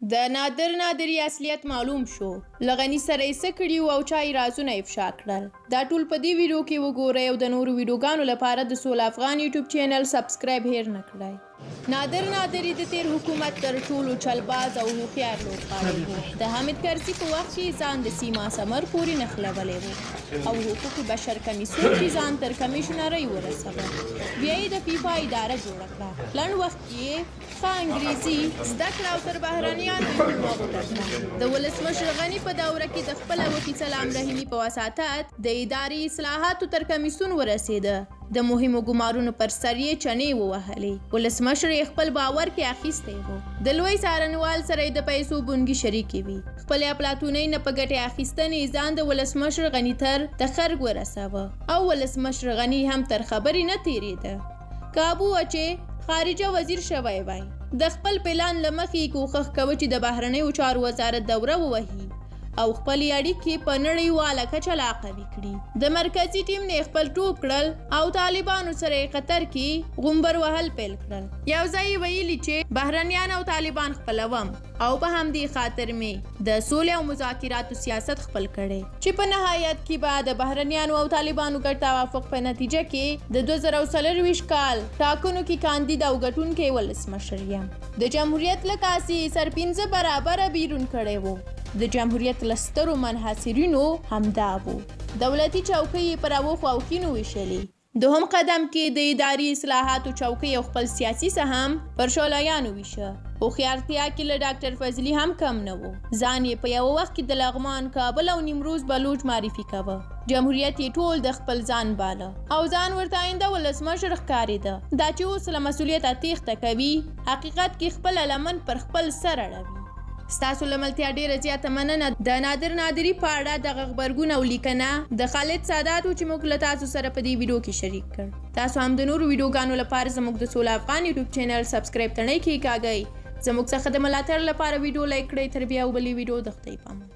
د نادري اصليت معلوم شو. لغني سره یې څه کړي او چا یې رازونه افشا کړل. دا ټول په دې ویډیو کې وګورئ او د نورو ویډیوګانو لپاره د سولا افغان یوټیوب چینل سبسکرایب هیر نه کړئ. نادري د تیر حکومت تر ټولو چلباز او هوښیار لوبغاړی و. د حامد کرزي په وخت کې ځان د سیما سمر پورې نښلولی و او حقوق بشر کمیسیون کې ځان تر کمیشنرۍ ورسوه. بیا یې د فیفا اداره جوړه کړه. لنډ وخت کې ښه انګریزي زده کړه او تر بهرنیانو یې وغوټه کړه. د ولسمشر غني په دوره کې د خپله وکیل سلام رحیمي په وساطت د اداري اصلاحاتو تر کمیسیون ورسېده. د مهمو ګمارونو پر سر یې چنې ووهلې. ولسمشر یې خپل باور کې اخیستی و. د لوی څارنوال سره یې د پیسو بونګې شریکې وي. خپلې اپلاتونۍ نه په ګټې اخیستنې ځان د ولسمشر غني تر د خرګ ورسوه او ولسمشر غني هم تر خبرې نه تېرېده. کابو و چې خارجه وزیر شوی وای. د خپل پلان له مخې یې کوښښ کوه چې د بهرنیو چارو وزارت دوره ووهي او خپلې اړیکې په نړیواله کچه لا قوي کړي. د مرکزي ټیم نه خپل ټوپ کړل او طالبانو سره یې قطر کې غومبر وهل پیل کړل. یو ځای یې ویلي چې بهرنیان او طالبان خپلوم او په همدې خاطر مې د سولې او مذاکراتو سیاست خپل کړی چې په نهایت کې به د بهرنیانو او طالبانو ګډ توافق په نتیجه کې د 2024 کال ټاکنو کې کاندید او ګټونکی ولسمشر یم. د جمهوریت له کاسې سر 15 برابره بیرون کړی و. د جمهوریت له سترو منحصرینو همدا و. دولتي چوکۍ یې پر اوښو او خینو ویشلې. دوهم قدم کې د اداري اصلاحاتو چوکۍ او خپل سیاسي سهم پر شولیانو ویشه. هوښیارتیا کې له ډاکټر فضلي هم کم نه و. ځان یې په یوه وخت کې د لغمان، کابل او نیمروز بلوچ معرفي کوه. جمهوریت یې ټول د خپل ځان باله او ځان ورته آینده ولسمشر ښکارېده. دا چې اوس له مسؤلیته تېښته کوي، حقیقت کې خپله لمن پر خپل سر اړوي. ستاسو له ملتیا ډیره زیاته مننه. د نادري په اړه دغه غبرګون او لیکنه د خالد سادات چې موږ له تاسو سره په دې ویډیو کې شریک کړ. تاسو هم د نورو ویډیوګانو لپاره زموږ د سولا افغان یوټیوب چینل سبسکرایب تڼۍ کېکاږئ. زموږ څخه د ملاتړ لپاره ویډیو لایک کړئ. تر بیا بلې ویډیو د خدای په امان.